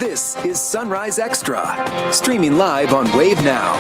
This is Sunrise Extra, streaming live on Wave Now.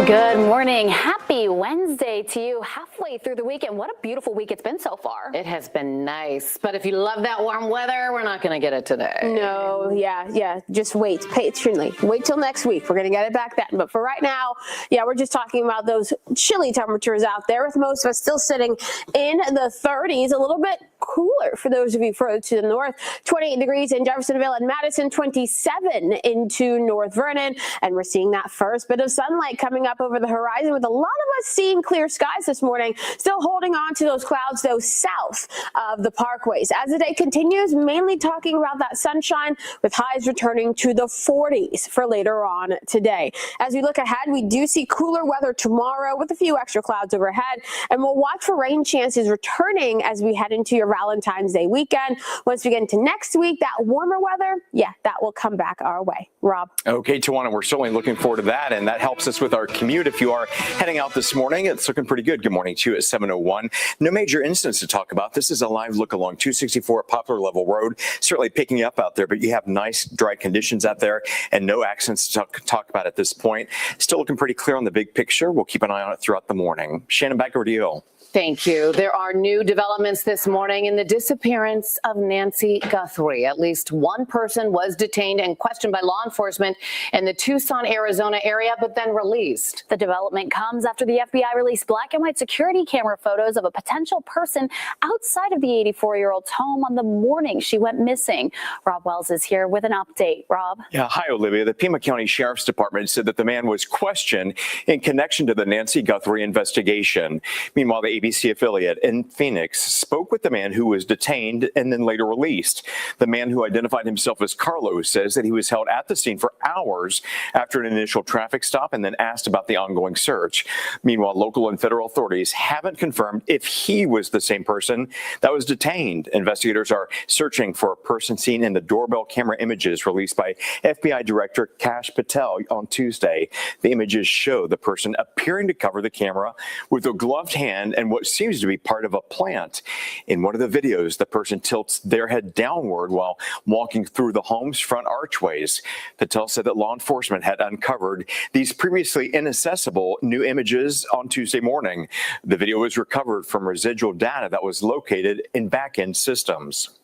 Good morning. Happy Wednesday to you. Halfway through the weekend. What a beautiful week it's been so far. It has been nice, but if you love that warm weather, we're not going to get it today. No, yeah. Just wait patiently. Wait till next week. We're going to get it back then. But for right now, we're just talking about those chilly temperatures out there, with most of us still sitting in the 30s, a little bit cooler for those of you further to the north. 28 degrees in Jeffersonville and Madison, 27 into North Vernon. And we're seeing that first bit of sunlight coming up over the horizon, with a lot of us seeing clear skies this morning. Still holding on to those clouds, though, south of the parkways. As the day continues, mainly talking about that sunshine, with highs returning to the 40s for later on today. As we look ahead, we do see cooler weather tomorrow with a few extra clouds overhead, and we'll watch for rain chances returning as we head into your Valentine's Day weekend. Once we get into next week, that warmer weather, that will come back our way. Rob. Okay, Tawana, we're certainly looking forward to that, and that helps us with our commute. If you are heading out this morning, it's looking pretty good. Good morning to you at 7:01. No major incidents to talk about. This is a live look along 264 Poplar Level Road. Certainly picking up out there, but you have nice dry conditions out there and no accidents to talk about at this point. Still looking pretty clear on the big picture. We'll keep an eye on it throughout the morning. Shannon, back over to you. Thank you. There are new developments this morning in the disappearance of Nancy Guthrie. At least one person was detained and questioned by law enforcement in the Tucson, Arizona area, but then released. The development comes after the FBI released black and white security camera photos of a potential person outside of the 84-year-old's home on the morning she went missing. Rob Wells is here with an update. Rob? Yeah, hi, Olivia. The Pima County Sheriff's Department said that the man was questioned in connection to the Nancy Guthrie investigation. Meanwhile, the ABC affiliate in Phoenix spoke with the man who was detained and then later released. The man, who identified himself as Carlos, says that he was held at the scene for hours after an initial traffic stop and then asked about the ongoing search. Meanwhile, local and federal authorities haven't confirmed if he was the same person that was detained. Investigators are searching for a person seen in the doorbell camera images released by FBI Director Kash Patel on Tuesday. The images show the person appearing to cover the camera with a gloved hand and what seems to be part of a plant. In one of the videos, the person tilts their head downward while walking through the home's front archways. Patel said that law enforcement had uncovered these previously inaccessible new images on Tuesday morning. The video was recovered from residual data that was located in back-end systems.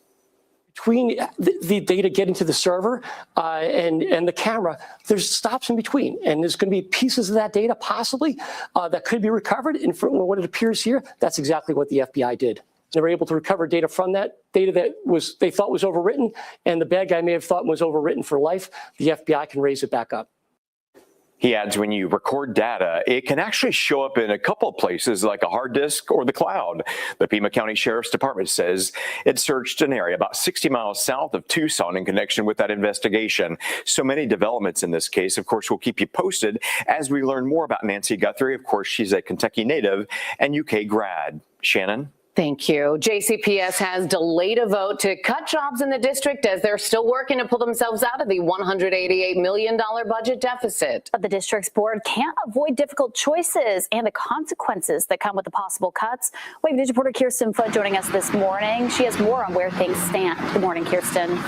Between the data getting to the server and the camera, there's stops in between, and there's going to be pieces of that data possibly that could be recovered. And from what it appears here, that's exactly what the FBI did. They were able to recover data from that data that they thought was overwritten, and the bad guy may have thought was overwritten for life. The FBI can raise it back up. He adds, when you record data, it can actually show up in a couple of places like a hard disk or the cloud. The Pima County Sheriff's Department says it searched an area about 60 miles south of Tucson in connection with that investigation. So many developments in this case. Of course, we'll keep you posted as we learn more about Nancy Guthrie. Of course, she's a Kentucky native and UK grad. Shannon? Thank you. JCPS has delayed a vote to cut jobs in the district as they're still working to pull themselves out of the $188 million budget deficit. But the district's board can't avoid difficult choices and the consequences that come with the possible cuts. Wave News reporter Kirsten Foote joining us this morning. She has more on where things stand. Good morning, Kirsten.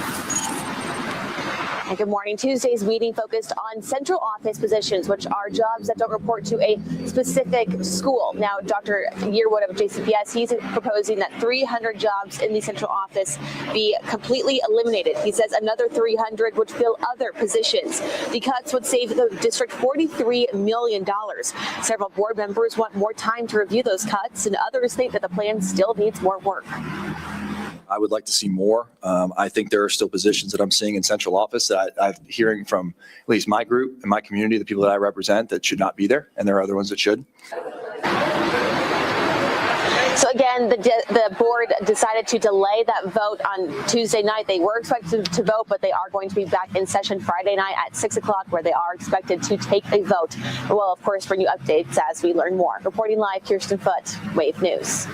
And good morning. Tuesday's meeting focused on central office positions, which are jobs that don't report to a specific school. Now, Dr. Yearwood of JCPS, he's proposing that 300 jobs in the central office be completely eliminated. He says another 300 would fill other positions. The cuts would save the district $43 million. Several board members want more time to review those cuts, and others think that the plan still needs more work. I would like to see more. I think there are still positions that I'm seeing in central office that I'm hearing from at least my group and my community, the people that I represent, that should not be there, and there are other ones that should. So again, the board decided to delay that vote on Tuesday night. They were expected to vote, but they are going to be back in session Friday night at 6 o'clock, where they are expected to take a vote. We'll, of course, bring you updates as we learn more. Reporting live, Kirsten Foote, Wave News.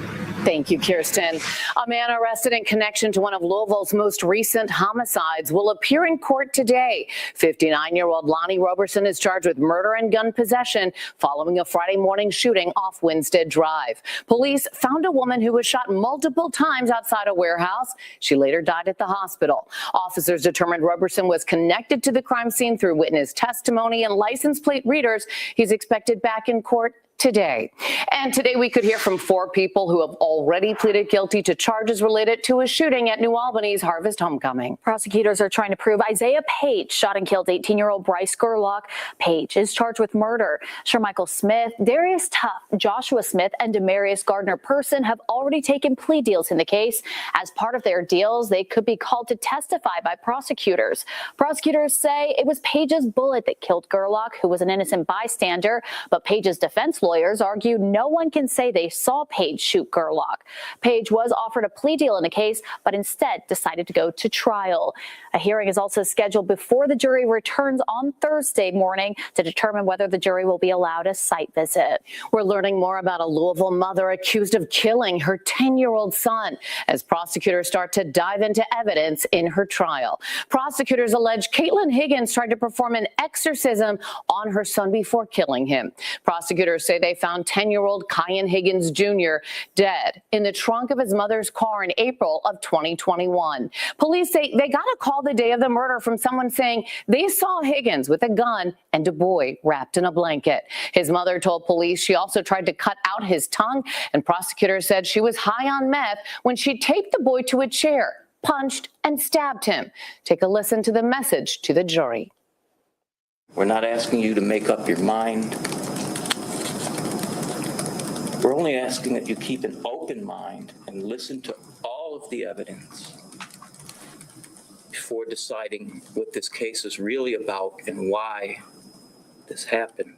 Thank you, Kirsten. A man arrested in connection to one of Louisville's most recent homicides will appear in court today. 59-year-old Lonnie Roberson is charged with murder and gun possession following a Friday morning shooting off Winstead Drive. Police found a woman who was shot multiple times outside a warehouse. She later died at the hospital. Officers determined Roberson was connected to the crime scene through witness testimony and license plate readers. He's expected back in court today. And today we could hear from 4 people who have already pleaded guilty to charges related to a shooting at New Albany's Harvest Homecoming. Prosecutors are trying to prove Isaiah Page shot and killed 18-year-old Bryce Gerlach. Page is charged with murder. Shermichael Smith, Darius Tuff, Joshua Smith, and Demarius Gardner-Person have already taken plea deals in the case. As part of their deals, they could be called to testify by prosecutors. Prosecutors say it was Page's bullet that killed Gerlach, who was an innocent bystander, but Page's defense lawyers argue no one can say they saw Page shoot Gerlach. Page was offered a plea deal in the case, but instead decided to go to trial. A hearing is also scheduled before the jury returns on Thursday morning to determine whether the jury will be allowed a site visit. We're learning more about a Louisville mother accused of killing her 10-year-old son as prosecutors start to dive into evidence in her trial. Prosecutors allege Caitlin Higgins tried to perform an exorcism on her son before killing him. Prosecutors say they found 10-year-old Kyan Higgins Jr. dead in the trunk of his mother's car in April of 2021. Police say they got a call the day of the murder from someone saying they saw Higgins with a gun and a boy wrapped in a blanket. His mother told police she also tried to cut out his tongue, and prosecutors said she was high on meth when she taped the boy to a chair, punched, and stabbed him. Take a listen to the message to the jury. We're not asking you to make up your mind. We're only asking that you keep an open mind and listen to all of the evidence before deciding what this case is really about and why this happened.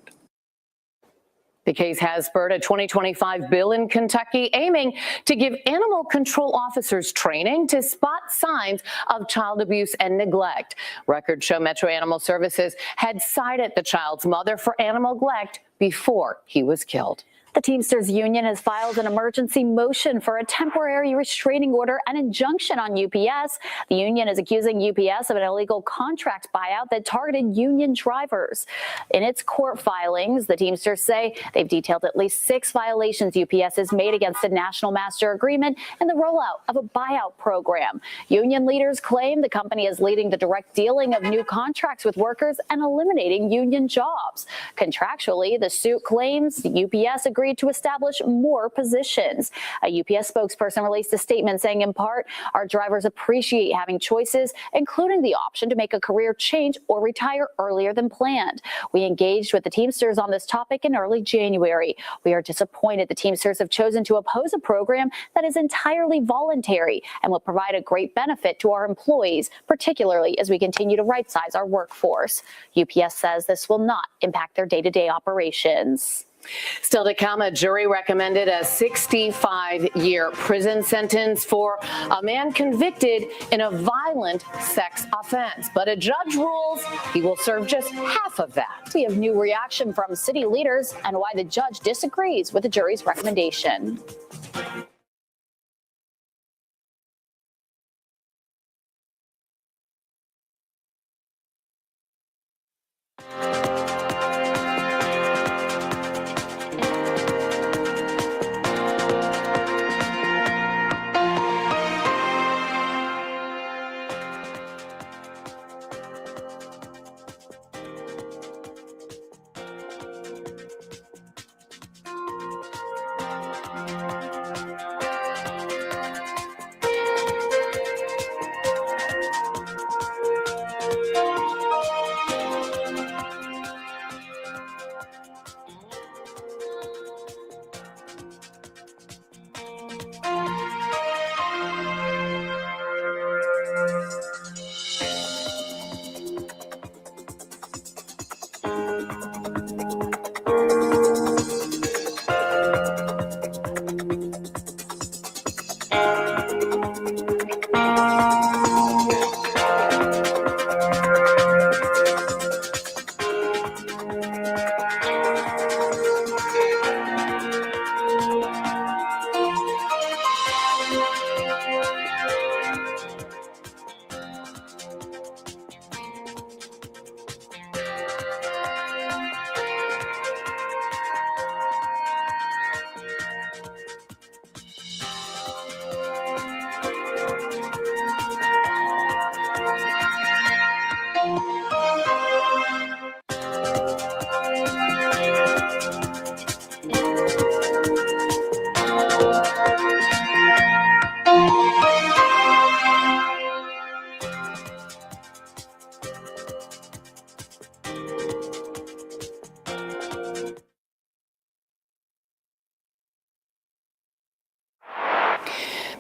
The case has spurred a 2025 bill in Kentucky aiming to give animal control officers training to spot signs of child abuse and neglect. Records show Metro Animal Services had cited the child's mother for animal neglect before he was killed. The Teamsters Union has filed an emergency motion for a temporary restraining order and injunction on UPS. The union is accusing UPS of an illegal contract buyout that targeted union drivers. In its court filings, the Teamsters say they've detailed at least 6 violations UPS has made against the National Master Agreement and the rollout of a buyout program. Union leaders claim the company is leading the direct dealing of new contracts with workers and eliminating union jobs. Contractually, the suit claims the UPS agreed to establish more positions. A UPS spokesperson released a statement saying, in part, our drivers appreciate having choices, including the option to make a career change or retire earlier than planned. We engaged with the Teamsters on this topic in early January. We are disappointed the Teamsters have chosen to oppose a program that is entirely voluntary and will provide a great benefit to our employees, particularly as we continue to right-size our workforce. UPS says this will not impact their day-to-day operations. Still to come, a jury recommended a 65-year prison sentence for a man convicted in a violent sex offense. But a judge rules he will serve just half of that. We have new reaction from city leaders and why the judge disagrees with the jury's recommendation.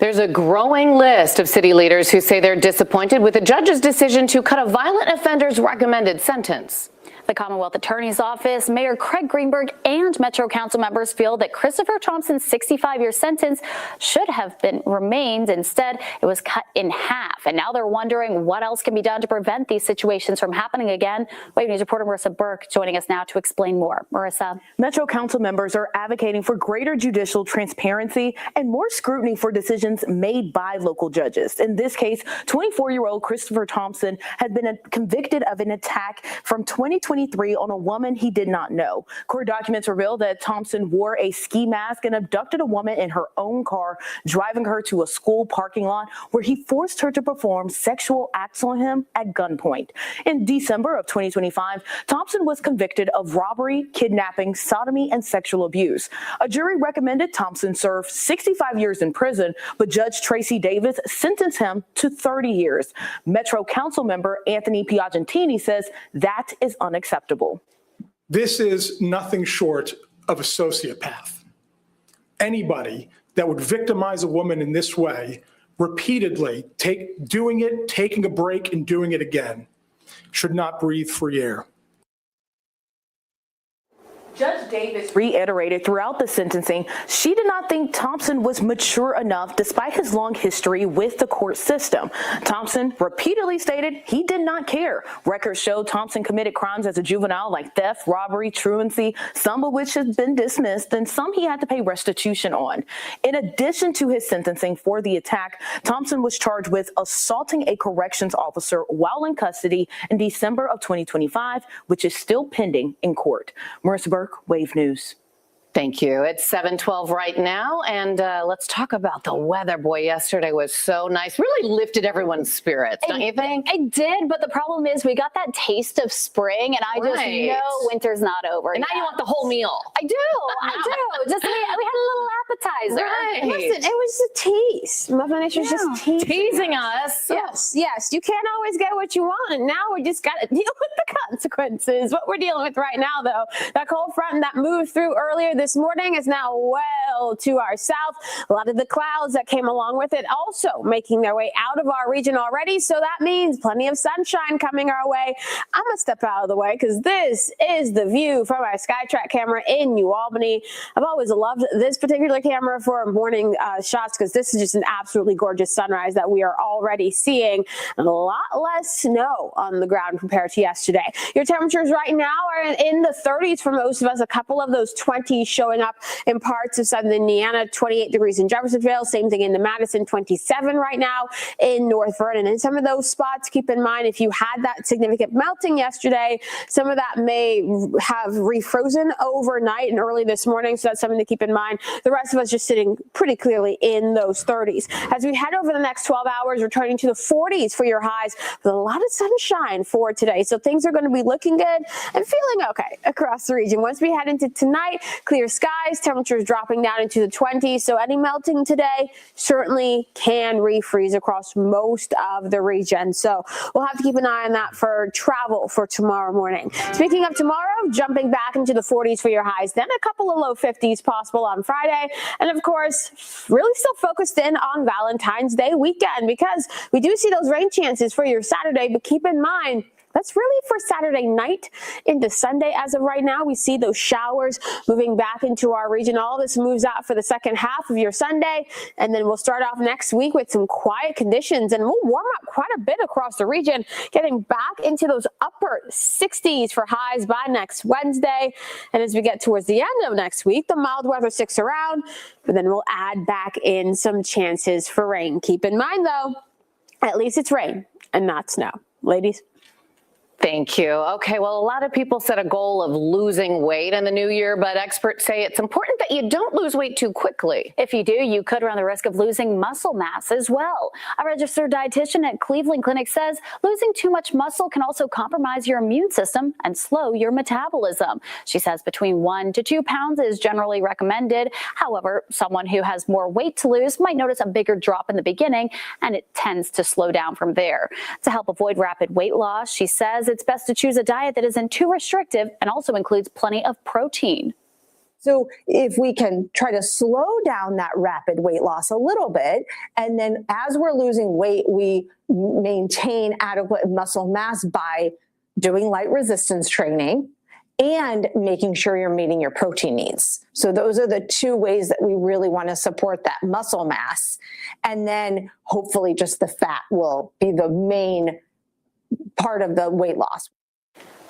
There's a growing list of city leaders who say they're disappointed with the judge's decision to cut a violent offender's recommended sentence. The Commonwealth Attorney's Office, Mayor Craig Greenberg, and Metro Council members feel that Christopher Thompson's 65-year sentence should have remained. Instead, it was cut in half. And now they're wondering what else can be done to prevent these situations from happening again. Wave News reporter Marissa Burke joining us now to explain more. Marissa. Metro Council members are advocating for greater judicial transparency and more scrutiny for decisions made by local judges. In this case, 24-year-old Christopher Thompson had been convicted of an attack from 2023 on a woman he did not know. Court documents reveal that Thompson wore a ski mask and abducted a woman in her own car, driving her to a school parking lot where he forced her to perform sexual acts on him at gunpoint. In December of 2025, Thompson was convicted of robbery, kidnapping, sodomy, and sexual abuse. A jury recommended Thompson serve 65 years in prison, but Judge Tracy Davis sentenced him to 30 years. Metro Council member Anthony Piagentini says that is unacceptable. This is nothing short of a sociopath. Anybody that would victimize a woman in this way, repeatedly, taking a break and doing it again, should not breathe free air. Judge Davis reiterated throughout the sentencing she did not think Thompson was mature enough despite his long history with the court system. Thompson repeatedly stated he did not care. Records show Thompson committed crimes as a juvenile like theft, robbery, truancy, some of which have been dismissed and some he had to pay restitution on. In addition to his sentencing for the attack, Thompson was charged with assaulting a corrections officer while in custody in December of 2025, which is still pending in court. Marissa Burke, Wave News. Thank you. It's 7:12 right now, and let's talk about the weather. Boy, yesterday was so nice. Really lifted everyone's spirits, don't you think? I did, but the problem is we got that taste of spring, and I just know winter's not over. And now you want the whole meal. I do. Just we had a little appetizer. Right. Listen, it was a tease. Mother Nature's just teasing us. Yes. You can't always get what you want, and now we just got to deal with the consequences. What we're dealing with right now, though, that cold front that moved through earlier this morning is now well to our south. A lot of the clouds that came along with it also making their way out of our region already. So that means plenty of sunshine coming our way. I'm going to step out of the way because this is the view from our SkyTrack camera in New Albany. I've always loved this particular camera for morning shots because this is just an absolutely gorgeous sunrise that we are already seeing. And a lot less snow on the ground compared to yesterday. Your temperatures right now are in the 30s for most of us. A couple of those 20s showing up in parts of southern Indiana, 28 degrees in Jeffersonville, same thing in the Madison, 27 right now in North Vernon. And some of those spots, keep in mind, if you had that significant melting yesterday, some of that may have refrozen overnight and early this morning. So that's something to keep in mind. The rest of us just sitting pretty clearly in those 30s. As we head over the next 12 hours, returning to the 40s for your highs with a lot of sunshine for today. So things are going to be looking good and feeling okay across the region. Once we head into tonight, clear skies, temperatures dropping down into the 20s. So any melting today certainly can refreeze across most of the region. So we'll have to keep an eye on that for travel for tomorrow morning. Speaking of tomorrow, jumping back into the 40s for your highs, then a couple of low 50s possible on Friday. And of course, really still focused in on Valentine's Day weekend because we do see those rain chances for your Saturday, but keep in mind, that's really for Saturday night into Sunday. As of right now, we see those showers moving back into our region. All this moves out for the second half of your Sunday. And then we'll start off next week with some quiet conditions and we'll warm up quite a bit across the region, getting back into those upper 60s for highs by next Wednesday. And as we get towards the end of next week, the mild weather sticks around, but then we'll add back in some chances for rain. Keep in mind, though, at least it's rain and not snow. Ladies. Thank you. Okay, well, a lot of people set a goal of losing weight in the new year, but experts say it's important that you don't lose weight too quickly. If you do, you could run the risk of losing muscle mass as well. A registered dietitian at Cleveland Clinic says losing too much muscle can also compromise your immune system and slow your metabolism. She says between 1 to 2 pounds is generally recommended. However, someone who has more weight to lose might notice a bigger drop in the beginning, and it tends to slow down from there. To help avoid rapid weight loss, she says it's best to choose a diet that isn't too restrictive and also includes plenty of protein. So if we can try to slow down that rapid weight loss a little bit, and then as we're losing weight, we maintain adequate muscle mass by doing light resistance training and making sure you're meeting your protein needs. So those are the two ways that we really want to support that muscle mass. And then hopefully just the fat will be the main part of the weight loss.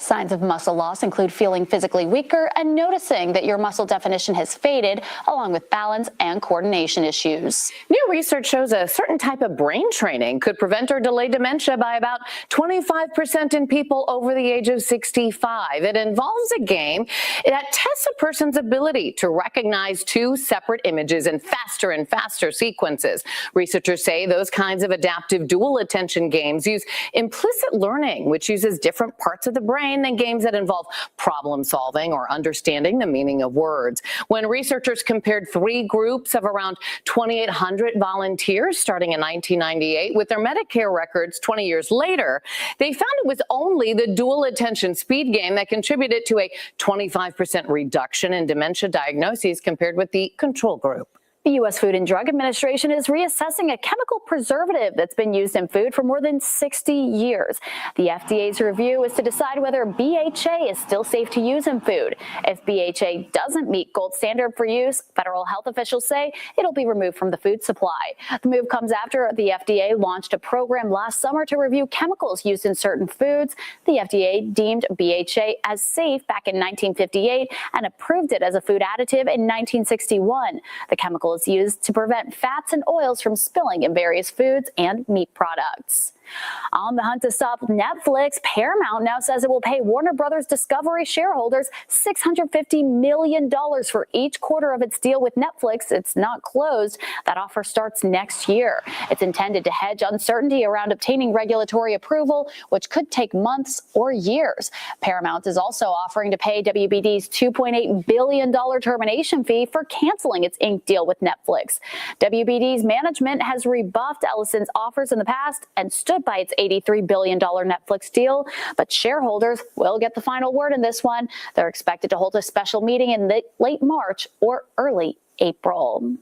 Signs of muscle loss include feeling physically weaker and noticing that your muscle definition has faded, along with balance and coordination issues. New research shows a certain type of brain training could prevent or delay dementia by about 25% in people over the age of 65. It involves a game that tests a person's ability to recognize two separate images in faster and faster sequences. Researchers say those kinds of adaptive dual attention games use implicit learning, which uses different parts of the brain than games that involve problem solving or understanding the meaning of words. When researchers compared three groups of around 2,800 volunteers starting in 1998 with their Medicare records 20 years later, they found it was only the dual attention speed game that contributed to a 25% reduction in dementia diagnoses compared with the control group. The U.S. Food and Drug Administration is reassessing a chemical preservative that's been used in food for more than 60 years. The FDA's review is to decide whether BHA is still safe to use in food. If BHA doesn't meet gold standard for use, federal health officials say it'll be removed from the food supply. The move comes after the FDA launched a program last summer to review chemicals used in certain foods. The FDA deemed BHA as safe back in 1958 and approved it as a food additive in 1961. The chemical is used to prevent fats and oils from spilling in various foods and meat products. On the hunt to stop Netflix, Paramount now says it will pay Warner Brothers Discovery shareholders $650 million for each quarter of its deal with Netflix. It's not closed. That offer starts next year. It's intended to hedge uncertainty around obtaining regulatory approval, which could take months or years. Paramount is also offering to pay WBD's $2.8 billion termination fee for canceling its ink deal with Netflix. WBD's management has rebuffed Ellison's offers in the past and stood by its $83 billion Netflix deal, but shareholders will get the final word in this one. They're expected to hold a special meeting in late March or early April.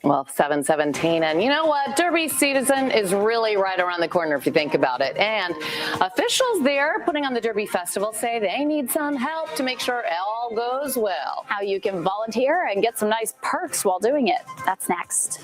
Well, 7:17, and you know what? Derby season is really right around the corner if you think about it. And officials there putting on the Derby Festival say they need some help to make sure it all goes well. How you can volunteer and get some nice perks while doing it. That's next.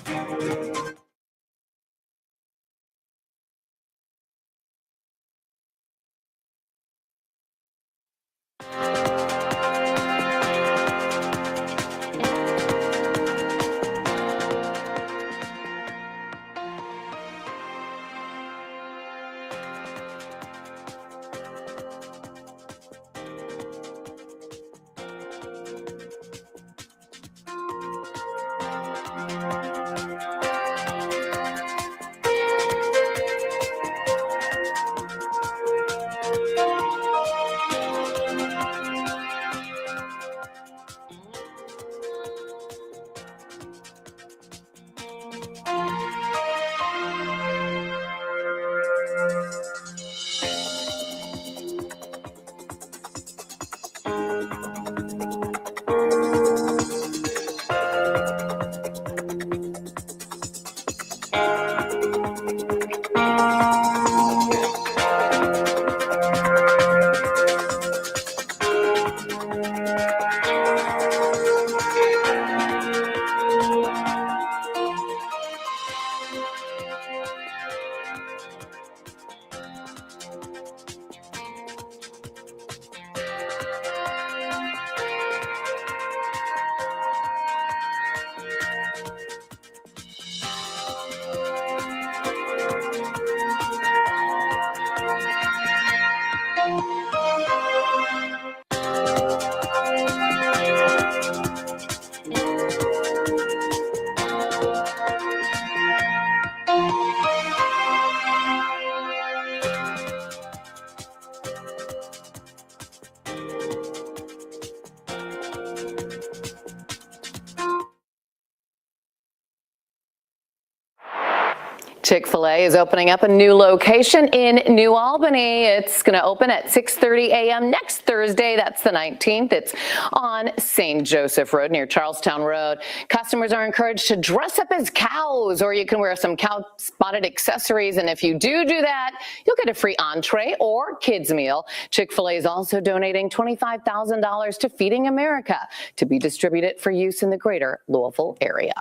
Chick-fil-A is opening up a new location in New Albany. It's going to open at 6:30 a.m. next Thursday. That's the 19th. It's on St. Joseph Road near Charlestown Road. Customers are encouraged to dress up as cows, or you can wear some cow-spotted accessories. And if you do that, you'll get a free entree or kids meal. Chick-fil-A is also donating $25,000 to Feeding America to be distributed for use in the greater Louisville area.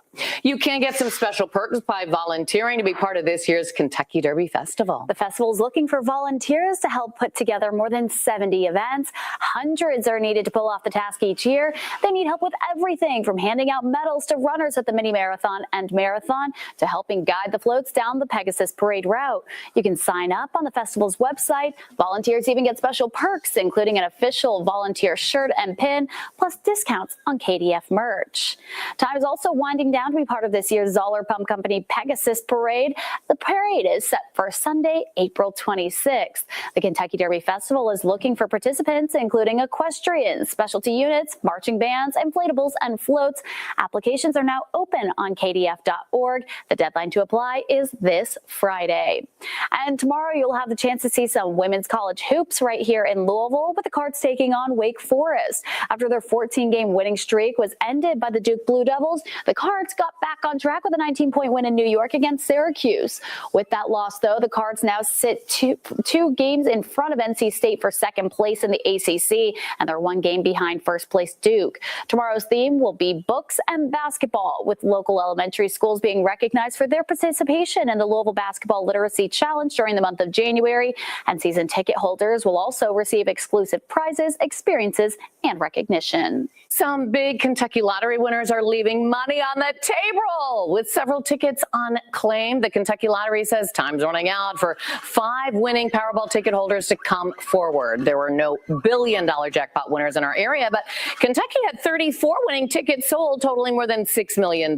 You can get some special perks by volunteering to be part of this year's Kentucky Derby Festival. The festival is looking for volunteers to help put together more than 70 events. Hundreds are needed to pull off the task each year. They need help with everything from handing out medals to runners at the mini marathon and marathon to helping guide the floats down the Pegasus Parade route. You can sign up on the festival's website. Volunteers even get special perks, including an official volunteer shirt and pin, plus discounts on KDF merch. Time is also winding down to be part of this year's Zoller Pump Company Pegasus Parade. The parade is set for Sunday, April 26th. The Kentucky Derby Festival is looking for participants, including equestrians, specialty units, marching bands, inflatables, and floats. Applications are now open on kdf.org. The deadline to apply is this Friday. And tomorrow you'll have the chance to see some women's college hoops right here in Louisville, with the Cards taking on Wake Forest. After their 14-game winning streak was ended by the Duke Blue Devils, the Cards got back on track with a 19-point win in New York against Syracuse. With that loss, though, the Cards now sit two games in front of NC State for second place in the ACC, and they're one game behind first place Duke. Tomorrow's theme will be books and basketball, with local elementary schools being recognized for their participation in the Louisville Basketball Literacy Challenge during the month of January. And season ticket holders will also receive exclusive prizes, experiences, and recognition. Some big Kentucky lottery winners are leaving money on the table with several tickets unclaimed. The Kentucky Lottery says time's running out for 5 winning Powerball ticket holders to come forward. There were no billion-dollar jackpot winners in our area, but Kentucky had 34 winning tickets sold, totaling more than $6 million.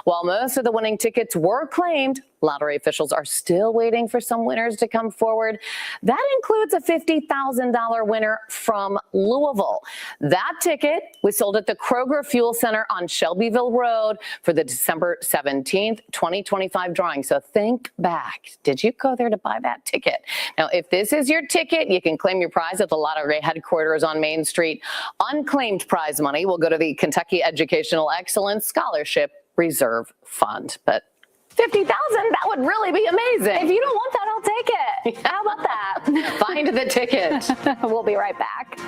While most of the winning tickets were claimed, lottery officials are still waiting for some winners to come forward. That includes a $50,000 winner from Louisville. That ticket was sold at the Kroger Fuel Center on Shelbyville Road for the December 17th, 2025 drawing. So think back. Did you go there to buy that ticket? Now, if this is your ticket, you can claim your prize at the lottery headquarters on Main Street. Unclaimed prize money will go to the Kentucky Educational Excellence Scholarship Reserve Fund. But $50,000, that would really be amazing. If you don't want that, I'll take it. How about that? Find the ticket. We'll be right back.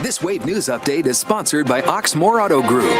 This Wave News Update is sponsored by Oxmoor Auto Group.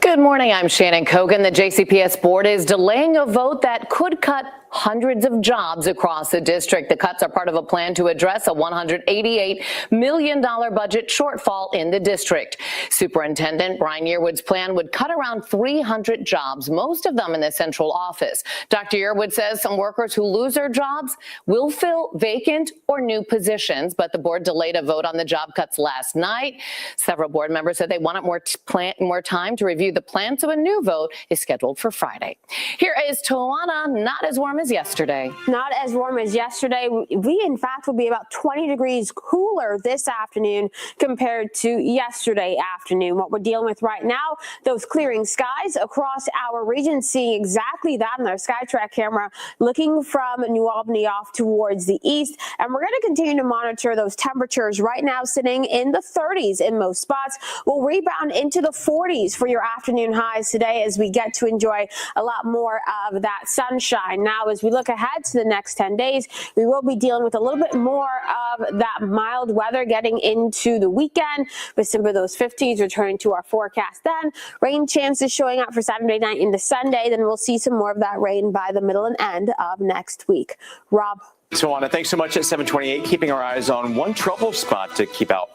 Good morning. I'm Shannon Kogan. The JCPS board is delaying a vote that could cut hundreds of jobs across the district. The cuts are part of a plan to address a $188 million budget shortfall in the district. Superintendent Brian Yearwood's plan would cut around 300 jobs, most of them in the central office. Dr. Yearwood says some workers who lose their jobs will fill vacant or new positions, but the board delayed a vote on the job cuts last night. Several board members said they wanted more time to review the plan, so a new vote is scheduled for Friday. Here is Tawana, not as warm as yesterday. Not as warm as yesterday. We, in fact, will be about 20 degrees cooler this afternoon compared to yesterday afternoon. What we're dealing with right now, those clearing skies across our region, seeing exactly that in our SkyTrack camera, looking from New Albany off towards the east. And we're going to continue to monitor those temperatures right now sitting in the 30s in most spots. We'll rebound into the 40s for your afternoon highs today as we get to enjoy a lot more of that sunshine. Now, as we look ahead to the next 10 days, we will be dealing with a little bit more of that mild weather getting into the weekend, with some of those 50s returning to our forecast then. Rain chances showing up for Saturday night into Sunday. Then we'll see some more of that rain by the middle and end of next week. Rob. Tawana, thanks so much at 728. Keeping our eyes on one trouble spot to keep out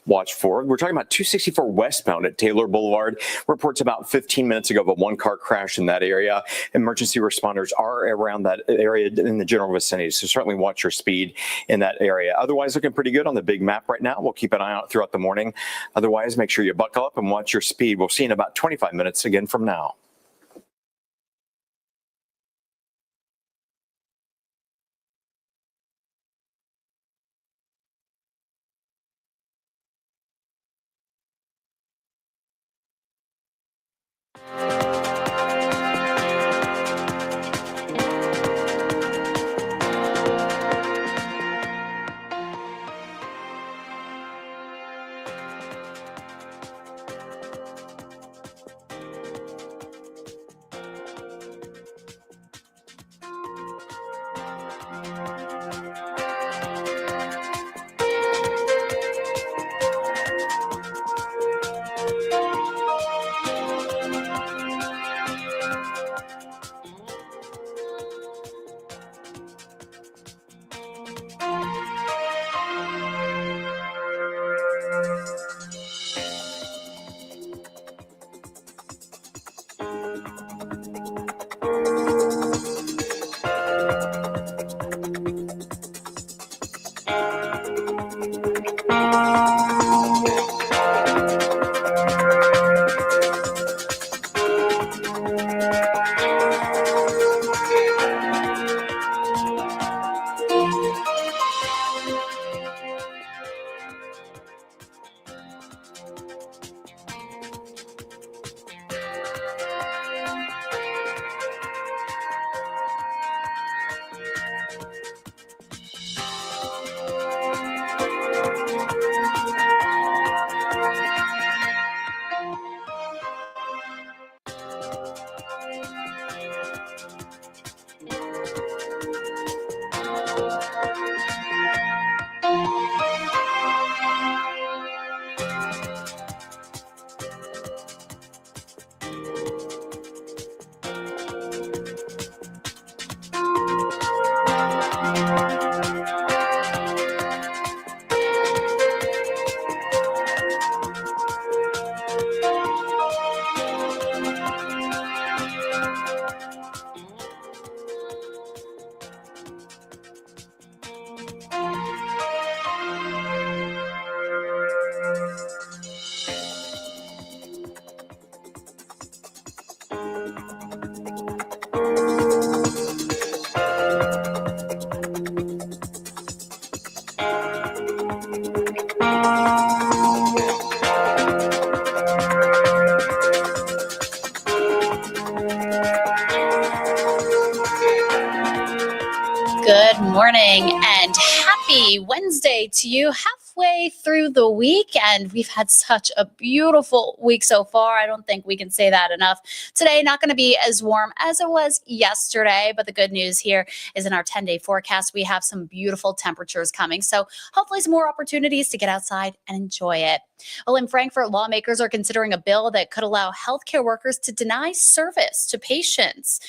watch for. We're talking about 264 westbound at Taylor Boulevard. Reports about 15 minutes ago of a one-car crash in that area. Emergency responders are around that area in the general vicinity, so certainly watch your speed in that area. Otherwise, looking pretty good on the big map right now. We'll keep an eye out throughout the morning. Otherwise, make sure you buckle up and watch your speed. We'll see you in about 25 minutes again from now. Good morning and happy Wednesday to you. Have halfway through the week, and we've had such a beautiful week so far. I don't think we can say that enough. Today, not going to be as warm as it was yesterday, but the good news here is in our 10-day forecast, we have some beautiful temperatures coming. So hopefully some more opportunities to get outside and enjoy it. Well, in Frankfurt, lawmakers are considering a bill that could allow healthcare workers to deny service to patients.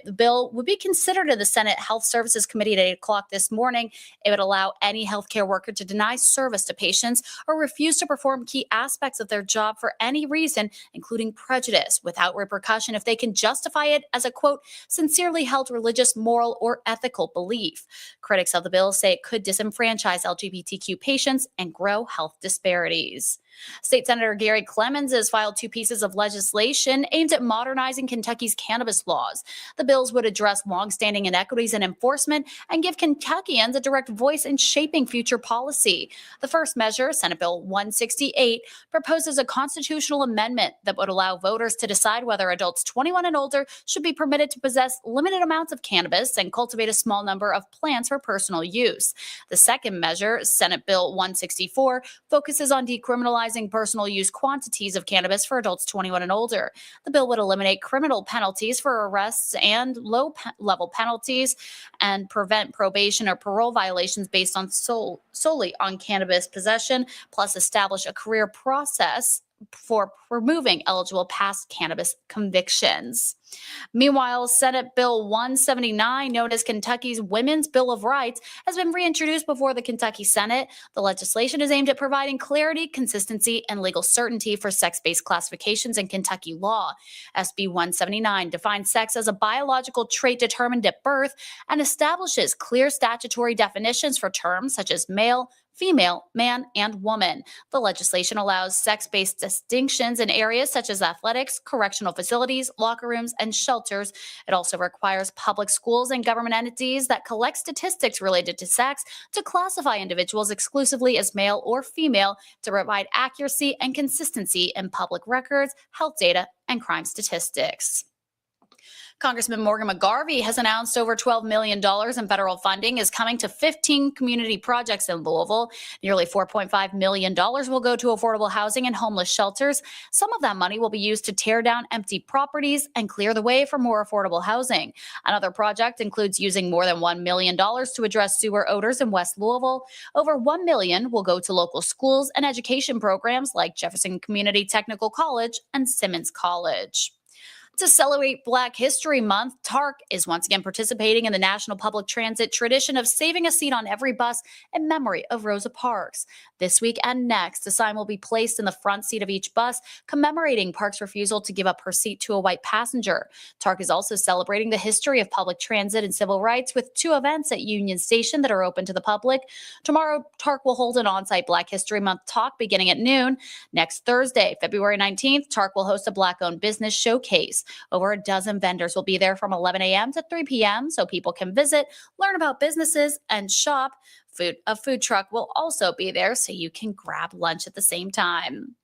The bill would be considered in the Senate Health Services Committee at 8 o'clock this morning. It would allow any healthcare worker to deny service to patients or refuse to perform key aspects of their job for any reason, including prejudice, without repercussion if they can justify it as a, quote, sincerely held religious, moral, or ethical belief. Critics of the bill say it could disenfranchise LGBTQ patients and grow health disparities. State Senator Gary Clemens has filed 2 pieces of legislation aimed at modernizing Kentucky's cannabis laws. The bills would address longstanding inequities in enforcement and give Kentuckians a direct voice in shaping future policy. The first measure, Senate Bill 168, proposes a constitutional amendment that would allow voters to decide whether adults 21 and older should be permitted to possess limited amounts of cannabis and cultivate a small number of plants for personal use. The second measure, Senate Bill 164, focuses on decriminalizing personal use quantities of cannabis for adults 21 and older. The bill would eliminate criminal penalties for arrests and low-level penalties and prevent probation or parole violations based on solely on cannabis possession, plus establish a career process for removing eligible past cannabis convictions. Meanwhile, Senate Bill 179, known as Kentucky's Women's Bill of Rights, has been reintroduced before the Kentucky Senate. The legislation is aimed at providing clarity, consistency, and legal certainty for sex-based classifications in Kentucky law. SB 179 defines sex as a biological trait determined at birth and establishes clear statutory definitions for terms such as male, female, man, and woman. The legislation allows sex-based distinctions in areas such as athletics, correctional facilities, locker rooms, and shelters. It also requires public schools and government entities that collect statistics related to sex to classify individuals exclusively as male or female to provide accuracy and consistency in public records, health data, and crime statistics. Congressman Morgan McGarvey has announced over $12 million in federal funding is coming to 15 community projects in Louisville. Nearly $4.5 million will go to affordable housing and homeless shelters. Some of that money will be used to tear down empty properties and clear the way for more affordable housing. Another project includes using more than $1 million to address sewer odors in West Louisville. Over $1 million will go to local schools and education programs like Jefferson Community Technical College and Simmons College. To celebrate Black History Month, TARC is once again participating in the National Public Transit tradition of saving a seat on every bus in memory of Rosa Parks. This week and next, a sign will be placed in the front seat of each bus commemorating Parks' refusal to give up her seat to a white passenger. TARC is also celebrating the history of public transit and civil rights with 2 events at Union Station that are open to the public. Tomorrow, TARC will hold an on-site Black History Month talk beginning at noon. Next Thursday, February 19th, TARC will host a Black-owned business showcase. Over a dozen vendors will be there from 11 a.m. to 3 p.m. so people can visit, learn about businesses, and shop. A food truck will also be there so you can grab lunch at the same time.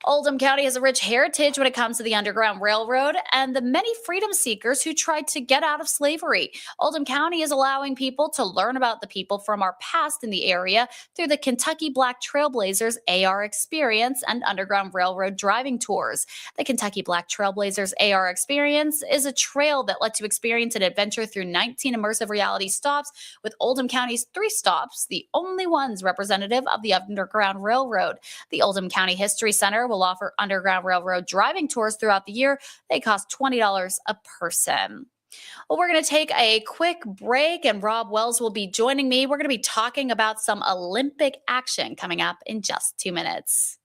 Oldham County has a rich heritage when it comes to the Underground Railroad and the many freedom seekers who tried to get out of slavery. Oldham County is allowing people to learn about the people from our past in the area through the Kentucky Black Trailblazers AR Experience and Underground Railroad driving tours. The Kentucky Black Trailblazers AR Experience is a trail that lets you experience an adventure through 19 immersive reality stops, with Oldham County's 3 stops, the only ones representative of the Underground Railroad. The Oldham County History Center will offer Underground Railroad driving tours throughout the year. They cost $20 a person. Well, we're going to take a quick break, and Rob Wells will be joining me. We're going to be talking about some Olympic action coming up in just 2 minutes.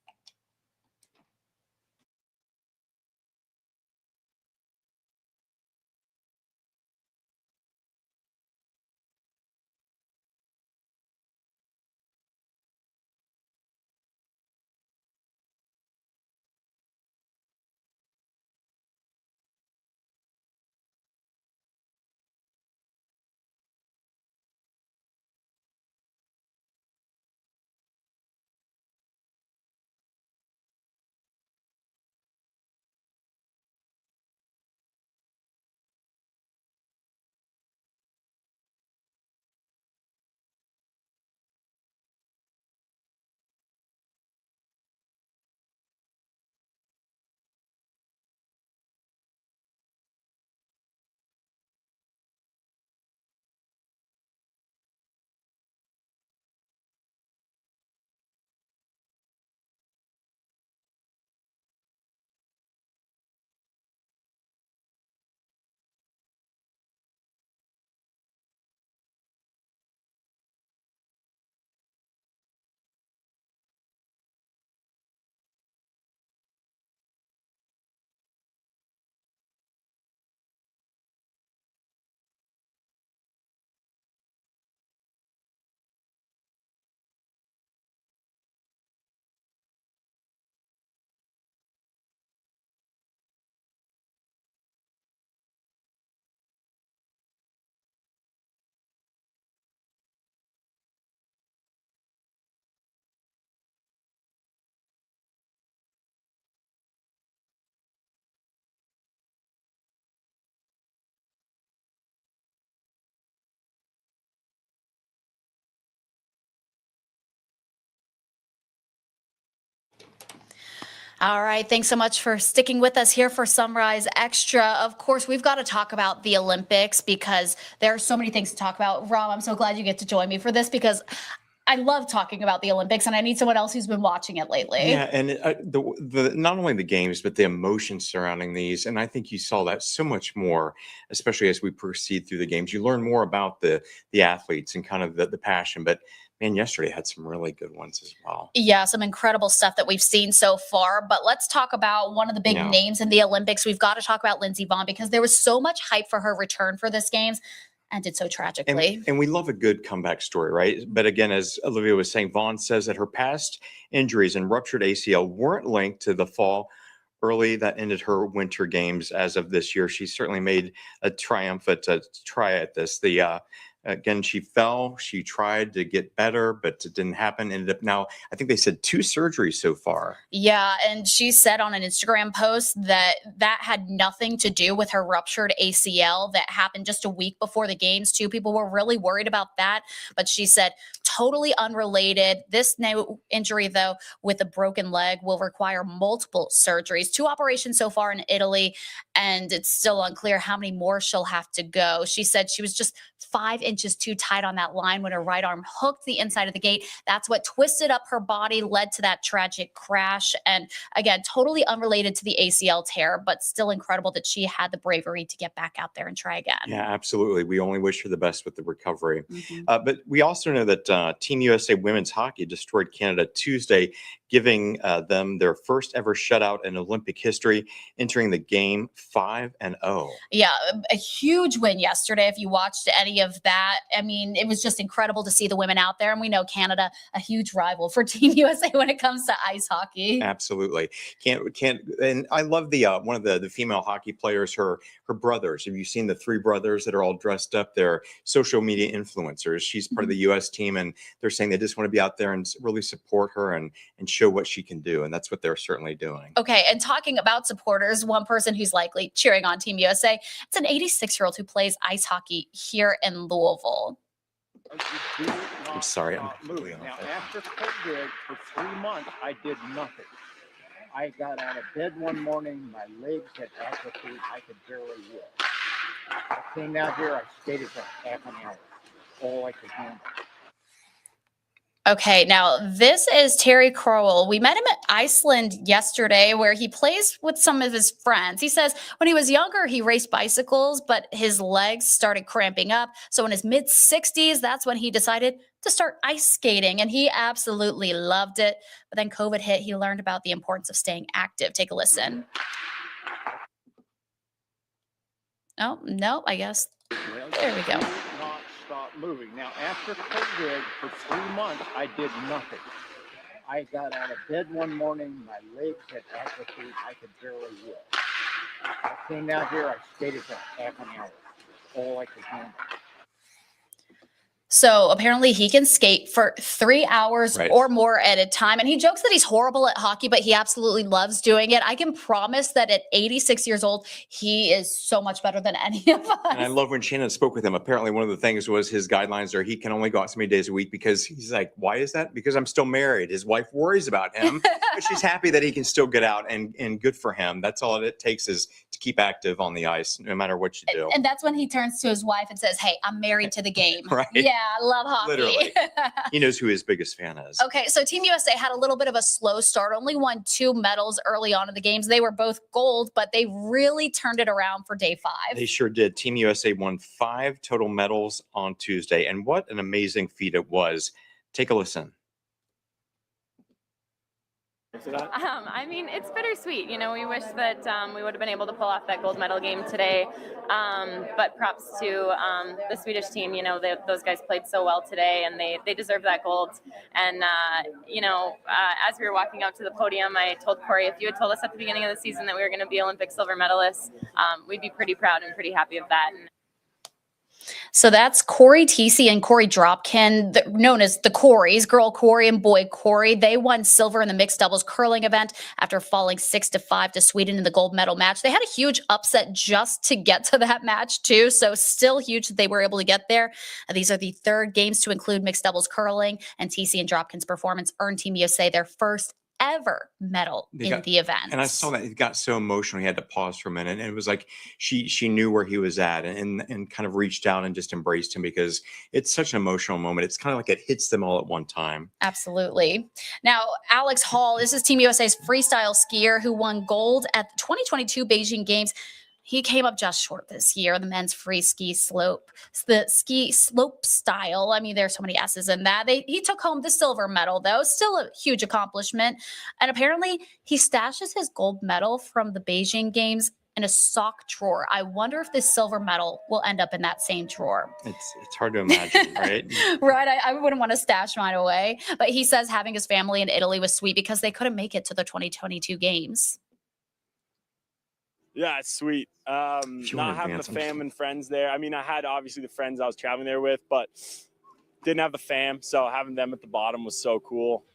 All right. Thanks so much for sticking with us here for Sunrise Extra. Of course, we've got to talk about the Olympics because there are so many things to talk about. Rob, I'm so glad you get to join me for this because I love talking about the Olympics and I need someone else who's been watching it lately. Yeah, and the not only the games, but the emotions surrounding these, and I think you saw that so much more, especially as we proceed through the games. You learn more about the athletes and kind of the passion, but man, yesterday had some really good ones as well. Yeah, some incredible stuff that we've seen so far. But let's talk about one of the big names in the Olympics. We've got to talk about Lindsey Vonn because there was so much hype for her return for this games. Ended so tragically. And we love a good comeback story, right? But again, as Olivia was saying, Vonn says that her past injuries and ruptured ACL weren't linked to the fall early that ended her winter games as of this year. She certainly made a triumphant try at this. Again, she fell, she tried to get better, but it didn't happen. Ended up now, I think they said 2 surgeries so far. Yeah, and she said on an Instagram post that had nothing to do with her ruptured ACL that happened just a week before the games too. People were really worried about that, but she said totally unrelated. This new injury, though, with a broken leg will require multiple surgeries, 2 operations so far in Italy, and it's still unclear how many more she'll have to go. She said she was just 5 inches too tight on that line when her right arm hooked the inside of the gate. That's what twisted up her body, led to that tragic crash. And again, totally unrelated to the ACL tear, but still incredible that she had the bravery to get back out there and try again. Yeah, absolutely. We only wish her the best with the recovery. But we also know that Team USA women's hockey destroyed Canada Tuesday, giving them their first ever shutout in Olympic history, entering the game 5-0. Yeah, a huge win yesterday. If you watched any of that, I mean, it was just incredible to see the women out there. And we know Canada, a huge rival for Team USA when it comes to ice hockey. Absolutely. Can't. And I love the one of the female hockey players, her brothers. Have you seen the 3 brothers that are all dressed up? They're social media influencers. She's part of the US team, and they're saying they just want to be out there and really support her and show what she can do. And that's what they're certainly doing. Okay. And talking about supporters, one person who's likely cheering on Team USA, it's an 86-year-old who plays ice hockey here in Louisville. I'm sorry. I'm moving. Now, after COVID for 3 months, I did nothing. I got out of bed one morning, my legs had atrophy, I could barely walk. I came out here, I skated for half an hour, all I could handle. Okay, now this is Terry Crowell. We met him at Iceland yesterday where he plays with some of his friends. He says when he was younger, he raced bicycles, but his legs started cramping up. So in his mid-60s, that's when he decided to start ice skating, and he absolutely loved it. But then COVID hit. He learned about the importance of staying active. Take a listen. Oh, no, I guess. There we go. Stop moving. Now, after COVID for 3 months, I did nothing. I got out of bed one morning, my legs had atrophy, I could barely walk. I came out here, I skated for half an hour, all I could handle. So apparently he can skate for 3 hours or more at a time. And he jokes that he's horrible at hockey, but he absolutely loves doing it. I can promise that at 86 years old, he is so much better than any of us. And I love when Shannon spoke with him. Apparently one of the things was his guidelines are he can only go out so many days a week because he's like, why is that? Because I'm still married. His wife worries about him, but she's happy that he can still get out, and good for him. That's all it takes is to keep active on the ice, no matter what you do. And that's when he turns to his wife and says, hey, I'm married to the game. Right. Yeah, I love hockey. Literally. He knows who his biggest fan is. Okay, so Team USA had a little bit of a slow start, only won 2 medals early on in the games. They were both gold, but they really turned it around for day 5. They sure did. Team USA won 5 total medals on Tuesday, and what an amazing feat it was. Take a listen. I mean, it's bittersweet. You know, we wish that we would have been able to pull off that gold medal game today. But props to the Swedish team. You know, those guys played so well today, and they deserve that gold. And, you know, as we were walking out to the podium, I told Corey, if you had told us at the beginning of the season that we were going to be Olympic silver medalists, we'd be pretty proud and pretty happy of that. So that's Corey Teese and Corey Dropkin, known as the Coreys, girl Corey and boy Corey. They won silver in the mixed doubles curling event after falling 6-5 to Sweden in the gold medal match. They had a huge upset just to get to that match too. So still huge that they were able to get there. These are the 3rd games to include mixed doubles curling, and Teese and Dropkin's performance earned Team USA their first ever medal in the event. And I saw that it got so emotional. He had to pause for a minute. And it was like she knew where he was at and kind of reached out and just embraced him because it's such an emotional moment. It's kind of like it hits them all at one time. Absolutely. Now, Alex Hall, this is Team USA's freestyle skier who won gold at the 2022 Beijing Games. He came up just short this year, the men's free ski slope, the ski slope style. I mean, there's so many S's in that. He took home the silver medal, though. Still a huge accomplishment. And apparently, he stashes his gold medal from the Beijing Games in a sock drawer. I wonder if this silver medal will end up in that same drawer. It's hard to imagine, right? Right. I wouldn't want to stash mine away. But he says having his family in Italy was sweet because they couldn't make it to the 2022 Games. Yeah, it's sweet. Not having the fam and friends there. I mean, I had obviously the friends I was traveling there with, but didn't have the fam. So having them at the bottom was so cool.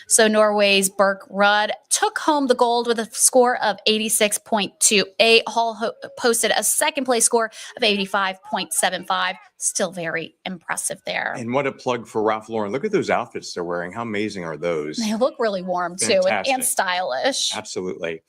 So Norway's Birk Rudd took home the gold with a score of 86.28. Hall posted a second place score of 85.75. Still very impressive there. And what a plug for Ralph Lauren. Look at those outfits they're wearing. How amazing are those? They look really warm too and stylish. Absolutely.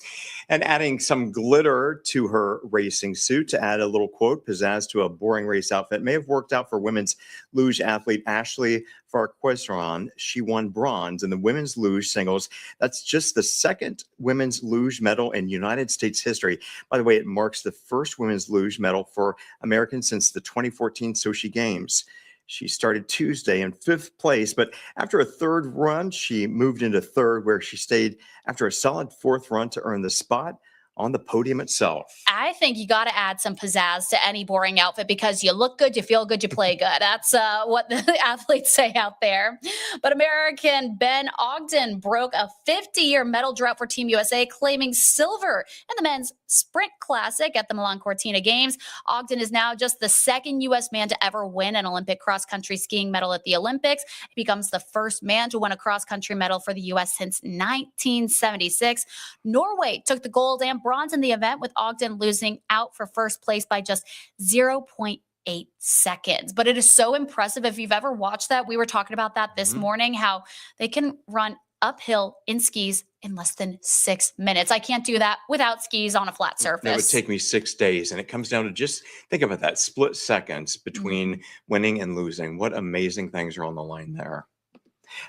And adding some glitter to her racing suit to add a little quote, pizzazz to a boring race outfit may have worked out for women's luge athlete Ashley Farquharson. She won bronze in the women's luge singles. That's just the second women's luge medal in United States history. By the way, it marks the first women's luge medal for Americans since the 2014 Sochi Games. She started Tuesday in 5th place, but after a third run, she moved into third, where she stayed after a solid 4th run to earn the spot on the podium itself. I think you got to add some pizzazz to any boring outfit because you look good, you feel good, you play good. That's what the athletes say out there. But American Ben Ogden broke a 50-year medal drought for Team USA, claiming silver in the men's sprint classic at the Milan Cortina Games. Ogden is now just the second U.S. man to ever win an Olympic cross-country skiing medal at the Olympics. He becomes the first man to win a cross-country medal for the U.S. since 1976. Norway took the gold and bronze in the event, with Ogden losing out for first place by just 0.8 seconds. But it is so impressive. If you've ever watched that, we were talking about that this morning, how they can run uphill in skis in less than 6 minutes. I can't do that without skis on a flat surface. It would take me 6 days. And it comes down to just think about that split seconds between winning and losing. What amazing things are on the line there.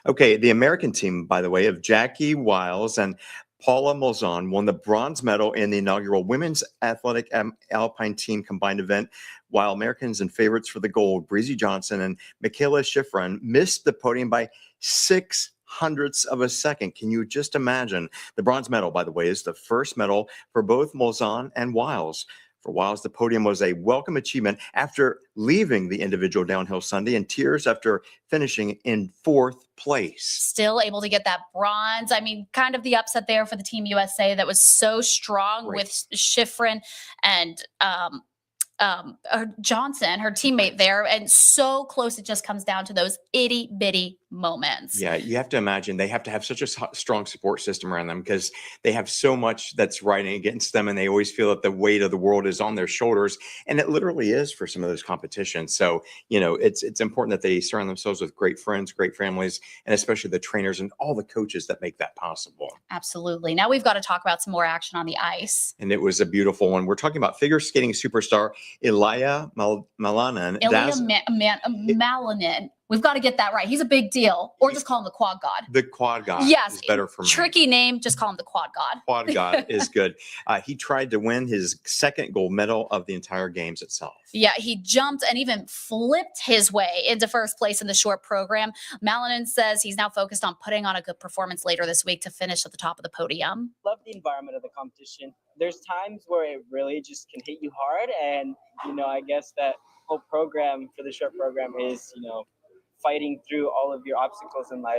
Okay, the American team, by the way, of Jackie Wiles and Paula Molzon won the bronze medal in the inaugural women's athletic alpine team combined event, while Americans and favorites for the gold, Breezy Johnson and Michaela Schifrin, missed the podium by 0.06 of a second. Can you just imagine? The bronze medal, by the way, is the first medal for both Molzon and Wiles. For Wiles, the podium was a welcome achievement after leaving the individual downhill Sunday in tears after finishing in 4th place. Still able to get that bronze. I mean, kind of the upset there for the Team USA that was so strong with Schifrin and Johnson, her teammate there, and so close it just comes down to those itty bitty moments. Yeah, you have to imagine they have to have such a strong support system around them because they have so much that's riding against them, and they always feel that the weight of the world is on their shoulders, and it literally is for some of those competitions. So, you know, it's important that they surround themselves with great friends, great families, and especially the trainers and all the coaches that make that possible. Absolutely. Now we've got to talk about some more action on the ice. And it was a beautiful one. We're talking about figure skating superstar Ilya Malanin. Malanin. We've got to get that right. He's a big deal. Or just call him the Quad God. The Quad God is better for me. Tricky name. Just call him the Quad God. Quad God is good. He tried to win his second gold medal of the entire games itself. Yeah, he jumped and even flipped his way into first place in the short program. Malanin says he's now focused on putting on a good performance later this week to finish at the top of the podium. Love the environment of the competition. There's times where it really just can hit you hard. And, you know, I guess that whole program for the short program is, you know, fighting through all of your obstacles in life.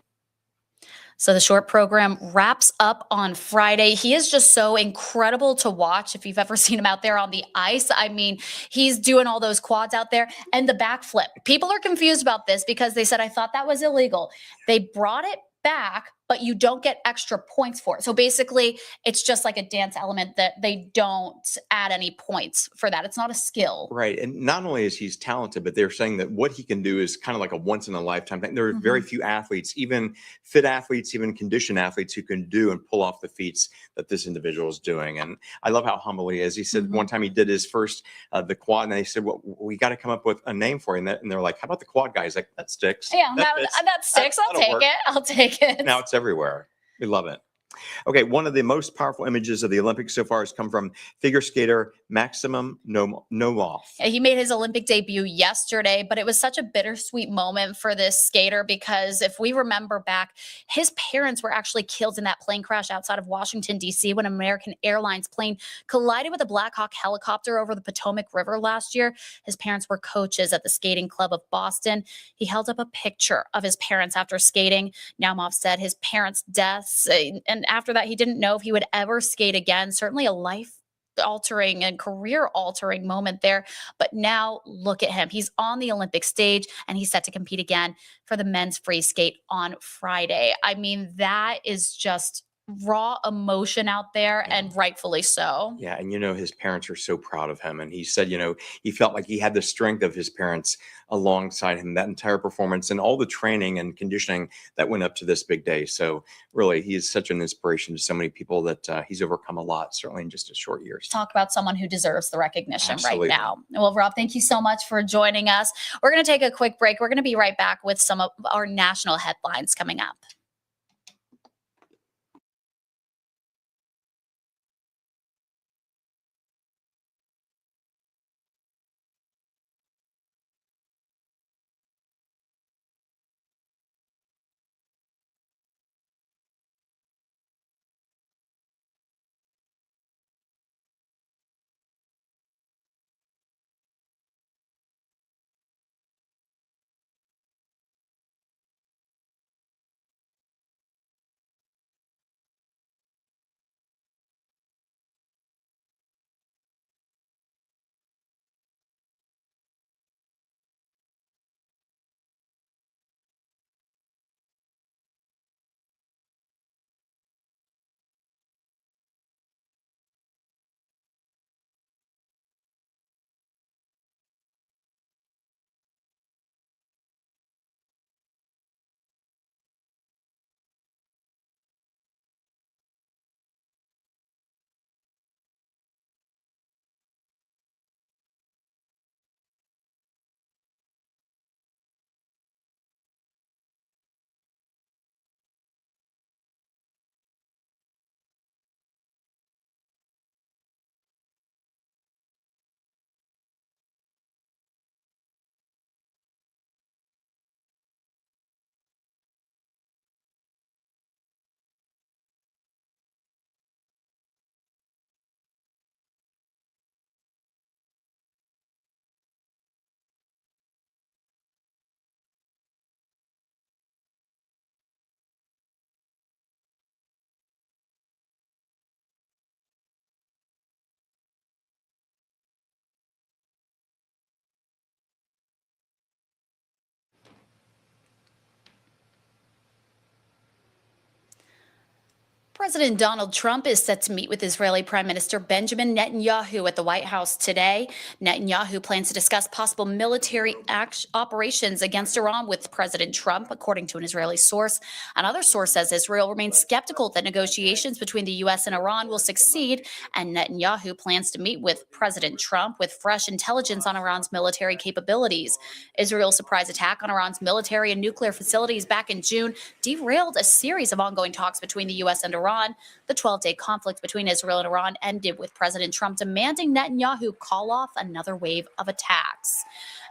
So the short program wraps up on Friday. He is just so incredible to watch. If you've ever seen him out there on the ice, I mean, he's doing all those quads out there and the backflip. People are confused about this because they said, I thought that was illegal. They brought it back, but you don't get extra points for it. So basically, it's just like a dance element that they don't add any points for that. It's not a skill. Right. And not only is he's talented, but they're saying that what he can do is kind of like a once in a lifetime thing. There are very few athletes, even fit athletes, even conditioned athletes, who can do and pull off the feats that this individual is doing. And I love how humble he is. He said one time he did his first, the quad, and they said, well, we got to come up with a name for him. And they're like, how about the quad guy? He's like, that sticks. Yeah, That that sticks. I'll take it. I'll take it. Now it's everywhere. We love it. Okay, one of the most powerful images of the Olympics so far has come from figure skater Maxim Nomov. He made his Olympic debut yesterday, but it was such a bittersweet moment for this skater because if we remember back, his parents were actually killed in that plane crash outside of Washington, D.C. when an American Airlines plane collided with a Black Hawk helicopter over the Potomac River last year. His parents were coaches at the Skating Club of Boston. He held up a picture of his parents after skating. Naumov said his parents' deaths, and after that, he didn't know if he would ever skate again. Certainly a life-altering and career-altering moment there. But now look at him. He's on the Olympic stage, and he's set to compete again for the men's free skate on Friday. I mean, that is just raw emotion out there, and rightfully so. Yeah, and his parents are so proud of him. And he said, he felt like he had the strength of his parents alongside him, that entire performance and all the training and conditioning that went up to this big day. So really, he is such an inspiration to so many people that he's overcome a lot, certainly in just a short years. Talk about someone who deserves the recognition Absolutely. right now. Well, Rob, thank you so much for joining us. We're going to take a quick break. We're going to be right back with some of our national headlines coming up. President Donald Trump is set to meet with Israeli Prime Minister Benjamin Netanyahu at the White House today. Netanyahu plans to discuss possible military operations against Iran with President Trump, according to an Israeli source. Another source says Israel remains skeptical that negotiations between the U.S. and Iran will succeed, and Netanyahu plans to meet with President Trump with fresh intelligence on Iran's military capabilities. Israel's surprise attack on Iran's military and nuclear facilities back in June derailed a series of ongoing talks between the U.S. and Iran. The 12-day conflict between Israel and Iran ended with President Trump demanding Netanyahu call off another wave of attacks.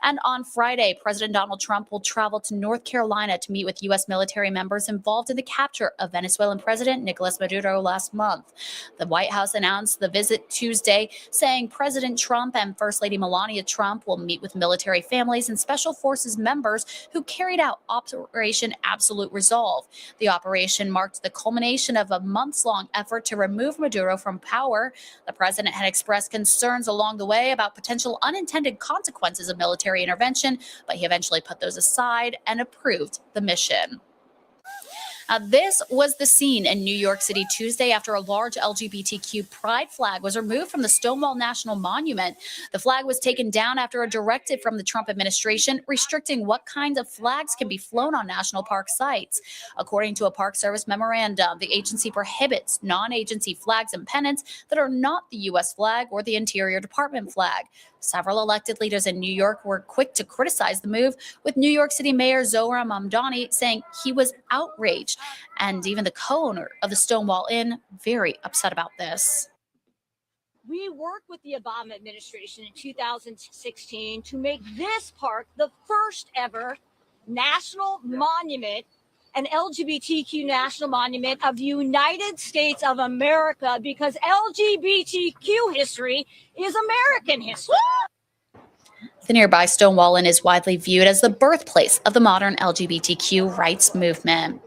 And on Friday, President Donald Trump will travel to North Carolina to meet with U.S. military members involved in the capture of Venezuelan President Nicolas Maduro last month. The White House announced the visit Tuesday, saying President Trump and First Lady Melania Trump will meet with military families and Special Forces members who carried out Operation Absolute Resolve. The operation marked the culmination of a months-long effort to remove Maduro from power. The president had expressed concerns along the way about potential unintended consequences of military intervention, but he eventually put those aside and approved the mission. This was the scene in New York City Tuesday after a large LGBTQ pride flag was removed from the Stonewall National Monument. The flag was taken down after a directive from the Trump administration restricting what kinds of flags can be flown on national park sites. According to a Park Service memorandum, the agency prohibits non-agency flags and pennants that are not the U.S. flag or the Interior Department flag. Several elected leaders in New York were quick to criticize the move, with New York City Mayor Zohran Mamdani saying he was outraged, and even the co-owner of the Stonewall Inn very upset about this. We worked with the Obama administration in 2016 to make this park the first ever national monument, an LGBTQ national monument of the United States of America, because LGBTQ history is American history. The nearby Stonewall Inn is widely viewed as the birthplace of the modern LGBTQ rights movement.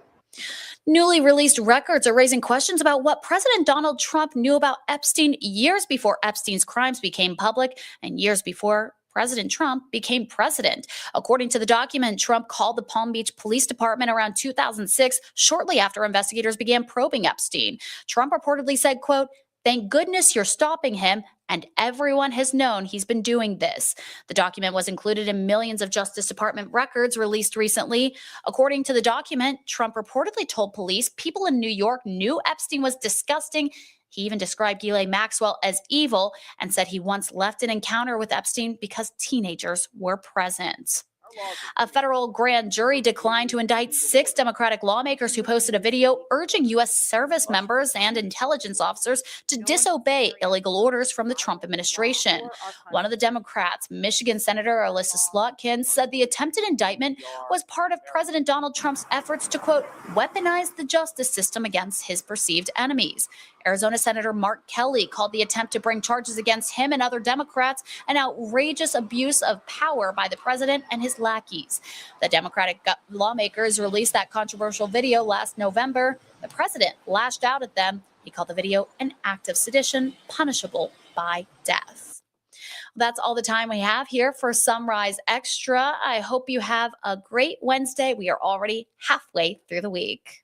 Newly released records are raising questions about what President Donald Trump knew about Epstein years before Epstein's crimes became public and years before President Trump became president. According to the document, Trump called the Palm Beach Police Department around 2006, shortly after investigators began probing Epstein. Trump reportedly said, quote, "Thank goodness you're stopping him, and everyone has known he's been doing this." The document was included in millions of Justice Department records released recently. According to the document, Trump reportedly told police people in New York knew Epstein was disgusting. He even described Ghislaine Maxwell as evil and said he once left an encounter with Epstein because teenagers were present. A federal grand jury declined to indict 6 Democratic lawmakers who posted a video urging U.S. service members and intelligence officers to disobey illegal orders from the Trump administration. One of the Democrats, Michigan Senator Alyssa Slotkin, said the attempted indictment was part of President Donald Trump's efforts to, quote, weaponize the justice system against his perceived enemies. Arizona Senator Mark Kelly called the attempt to bring charges against him and other Democrats an outrageous abuse of power by the president and his lackeys. The Democratic lawmakers released that controversial video last November. The president lashed out at them. He called the video an act of sedition punishable by death. That's all the time we have here for Sunrise Extra. I hope you have a great Wednesday. We are already halfway through the week.